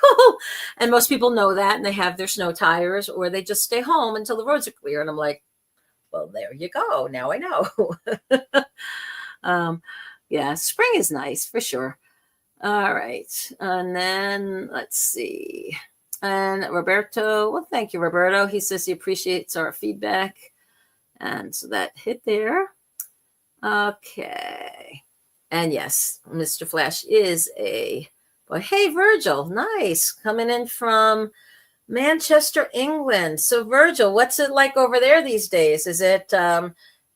And most people know that, and they have their snow tires, or they just stay home until the roads are clear. And I'm like, well, there you go. Now I know. Yeah, spring is nice for sure. All right. And then let's see. And Roberto, well, thank you, Roberto. He says he appreciates our feedback. And so that hit there. Okay. And yes, Mr. Flash is boy. Hey, Virgil, nice. Coming in from Manchester, England. So Virgil, what's it like over there these days? Is it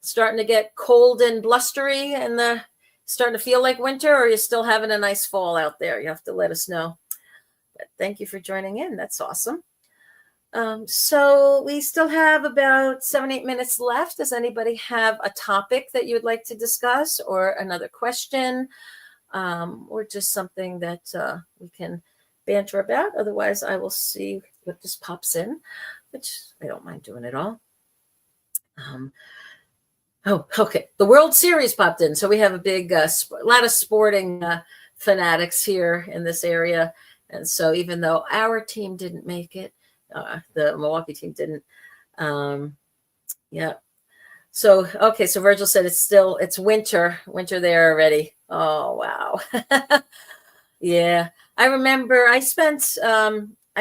starting to get cold and blustery and starting to feel like winter, or are you still having a nice fall out there? You have to let us know. But thank you for joining in. That's awesome. So we still have about 7-8 minutes left. Does anybody have a topic that you would like to discuss, or another question, or just something that we can banter about? Otherwise, I will see what just pops in, which I don't mind doing at all. Oh, okay. The World Series popped in. So we have a big, a lot of sporting fanatics here in this area. And so even though our team didn't make it, the Milwaukee team didn't. Yeah. So, okay. So Virgil said it's winter there already. Oh, wow. Yeah. I remember I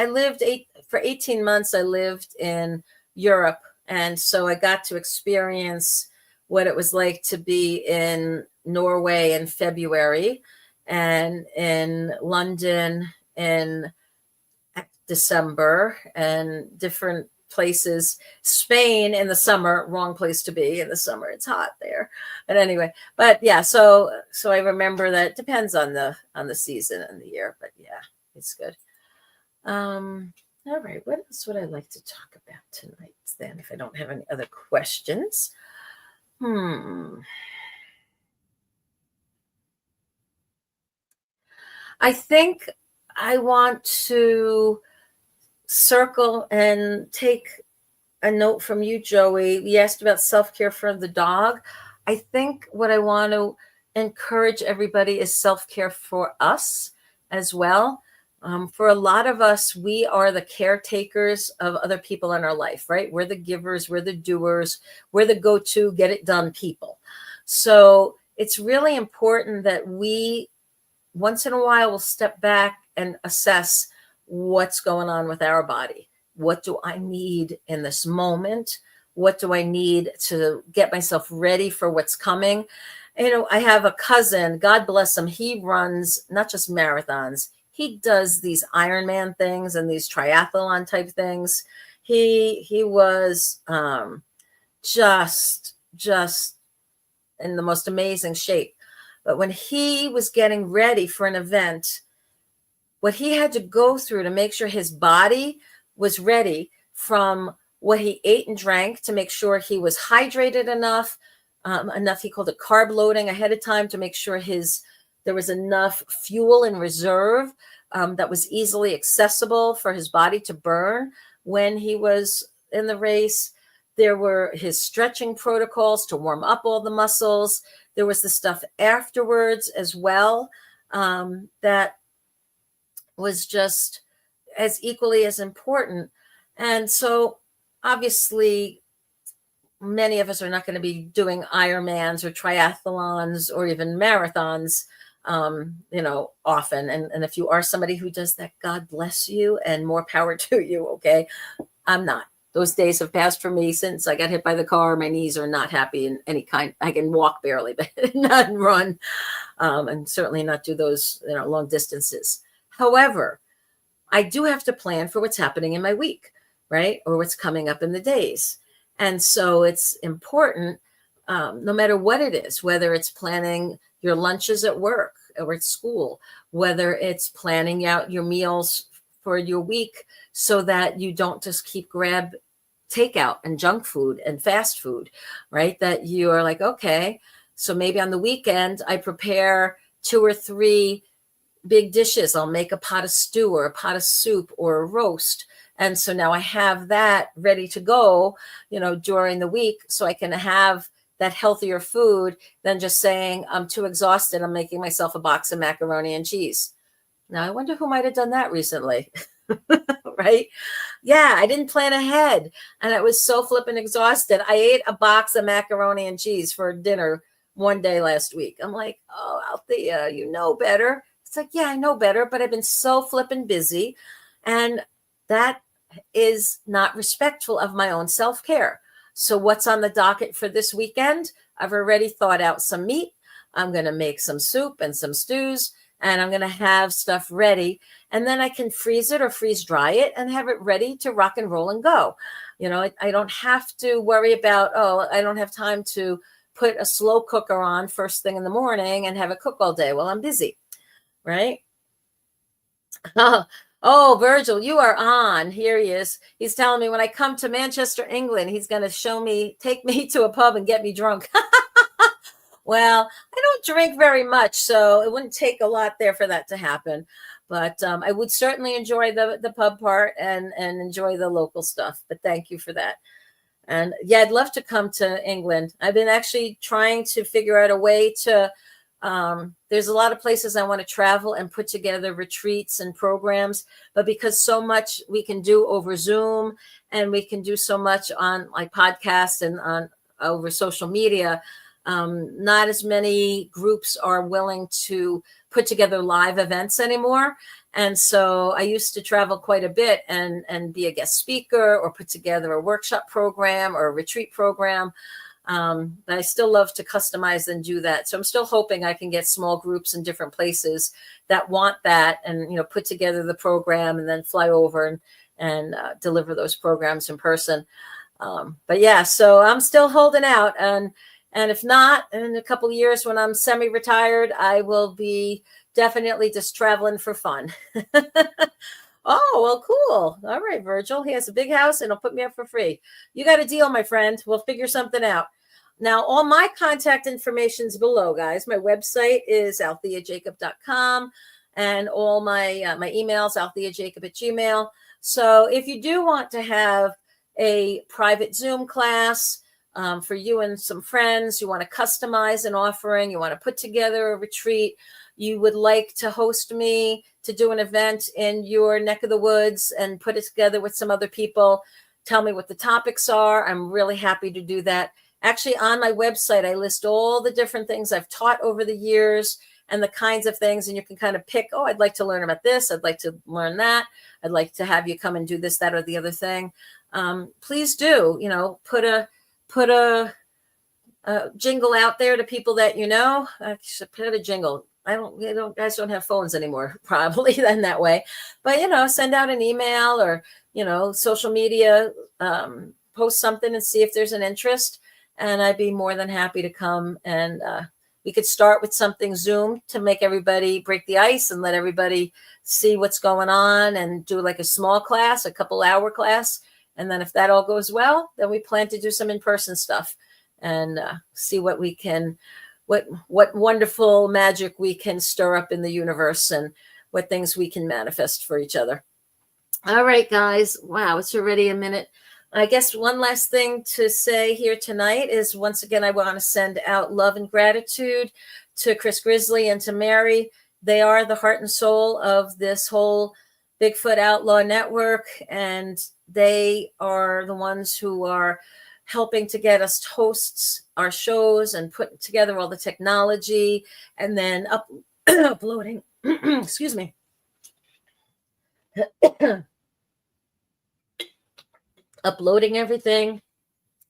lived for 18 months. I lived in Europe. And so I got to experience what it was like to be in Norway in February and in London in December and different places. Spain in the summer, wrong place to be in the summer. It's hot there. But anyway, but yeah, so I remember that it depends on the season and the year, but yeah, it's good. All right, what else would I like to talk about tonight then if I don't have any other questions? I think I want to circle and take a note from you, Joey. You asked about self-care for the dog. I think what I want to encourage everybody is self-care for us as well. For a lot of us, we are the caretakers of other people in our life, right? We're the givers, we're the doers, we're the go-to, get it done people. So it's really important that we, once in a while, will step back and assess what's going on with our body. What do I need in this moment? What do I need to get myself ready for what's coming? I have a cousin, God bless him. He runs not just marathons. He does these Ironman things and these triathlon type things. He was just in the most amazing shape. But when he was getting ready for an event, what he had to go through to make sure his body was ready, from what he ate and drank to make sure he was hydrated enough, he called it carb loading ahead of time to make sure there was enough fuel in reserve that was easily accessible for his body to burn when he was in the race. There were his stretching protocols to warm up all the muscles. There was the stuff afterwards as well that was just as equally as important. And so obviously many of us are not going to be doing Ironmans or triathlons or even marathons, often. And if you are somebody who does that, God bless you and more power to you. Okay. I'm not. Those days have passed for me since I got hit by the car. My knees are not happy in any kind. I can walk barely, but not run, and certainly not do those long distances. However, I do have to plan for what's happening in my week, right? Or what's coming up in the days. And so it's important, no matter what it is, whether it's planning your lunches at work or at school, whether it's planning out your meals for your week so that you don't just keep takeout and junk food and fast food, right? That you are like, okay, so maybe on the weekend I prepare 2 or 3 big dishes. I'll make a pot of stew or a pot of soup or a roast. And so now I have that ready to go, during the week, so I can have that healthier food than just saying, I'm too exhausted, I'm making myself a box of macaroni and cheese. Now, I wonder who might have done that recently, right? Yeah, I didn't plan ahead. And I was so flipping exhausted. I ate a box of macaroni and cheese for dinner one day last week. I'm like, oh, Althea, you know better. It's like, yeah, I know better, but I've been so flipping busy. And that is not respectful of my own self-care. So what's on the docket for this weekend? I've already thought out some meat. I'm going to make some soup and some stews, and I'm going to have stuff ready. And then I can freeze it or freeze dry it and have it ready to rock and roll and go. I don't have to worry about, I don't have time to put a slow cooker on first thing in the morning and have it cook all day while I'm busy. Right? Oh, Virgil, you are on. Here he is. He's telling me when I come to Manchester, England, he's going to take me to a pub and get me drunk. Well, I don't drink very much, so it wouldn't take a lot there for that to happen. But I would certainly enjoy the pub part and enjoy the local stuff. But thank you for that. And yeah, I'd love to come to England. I've been actually trying to figure out a way to there's a lot of places I want to travel and put together retreats and programs, but because so much we can do over Zoom and we can do so much on like podcasts and on over social media, not as many groups are willing to put together live events anymore. And so I used to travel quite a bit and be a guest speaker or put together a workshop program or a retreat program. But I still love to customize and do that. So I'm still hoping I can get small groups in different places that want that and, put together the program and then fly over and deliver those programs in person. But yeah, so I'm still holding out. And if not, in a couple of years when I'm semi-retired, I will be definitely just traveling for fun. Oh, well, cool. All right, Virgil. He has a big house and he'll put me up for free. You got a deal, my friend. We'll figure something out. Now, all my contact information is below, guys. My website is altheajacob.com and all my my emails, altheajacob@gmail.com. So if you do want to have a private Zoom class for you and some friends, you want to customize an offering, you want to put together a retreat, you would like to host me to do an event in your neck of the woods and put it together with some other people, tell me what the topics are. I'm really happy to do that. Actually, on my website, I list all the different things I've taught over the years and the kinds of things, and you can kind of pick, oh, I'd like to learn about this. I'd like to learn that. I'd like to have you come and do this, that, or the other thing. Please do, put a jingle out there to people that I should put a jingle. Guys don't have phones anymore, probably then that way. But, send out an email or, social media, post something and see if there's an interest. And I'd be more than happy to come. And we could start with something Zoom to make everybody break the ice and let everybody see what's going on and do like a small class, a couple-hour class. And then if that all goes well, then we plan to do some in-person stuff and see what we can, what wonderful magic we can stir up in the universe and what things we can manifest for each other. All right, guys. Wow, it's already a minute. I guess one last thing to say here tonight is, once again, I want to send out love and gratitude to Chris Grizzly and to Mary. They are the heart and soul of this whole Bigfoot Outlaw network, and they are the ones who are helping to get us hosts our shows and put together all the technology and then uploading, excuse me, uploading everything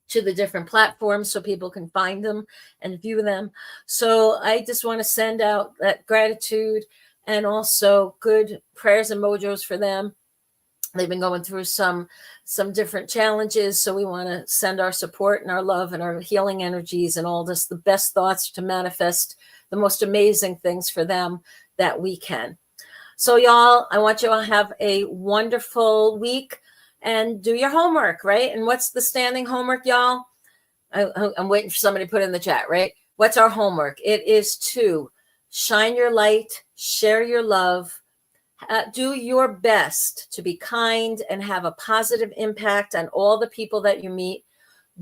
to the different platforms so people can find them and view them. So I just want to send out that gratitude and also good prayers and mojos for them. They've been going through some different challenges. So we want to send our support and our love and our healing energies and all this, the best thoughts to manifest the most amazing things for them that we can. So y'all, I want you to have a wonderful week and do your homework, right? And what's the standing homework, y'all? I'm waiting for somebody to put in the chat, right? What's our homework? It is to shine your light, share your love, do your best to be kind and have a positive impact on all the people that you meet.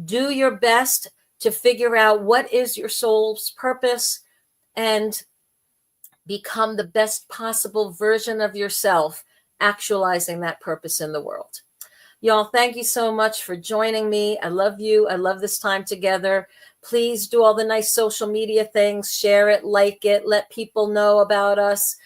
Do your best to figure out what is your soul's purpose and become the best possible version of yourself, actualizing that purpose in the world. Y'all, thank you so much for joining me. I love you. I love this time together. Please do all the nice social media things, share it, like it, let people know about us,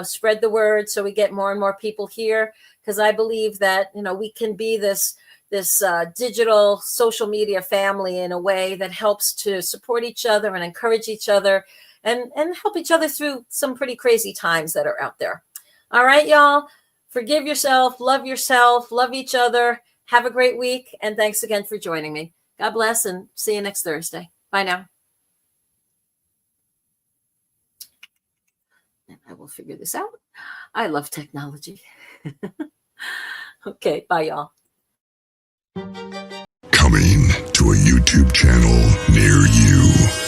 spread the word so we get more and more people here. Because I believe that, we can be this digital social media family in a way that helps to support each other and encourage each other and help each other through some pretty crazy times that are out there. All right, y'all. Forgive yourself, love each other. Have a great week. And thanks again for joining me. God bless and see you next Thursday. Bye now. And I will figure this out. I love technology. Okay, bye, y'all. Coming to a YouTube channel near you.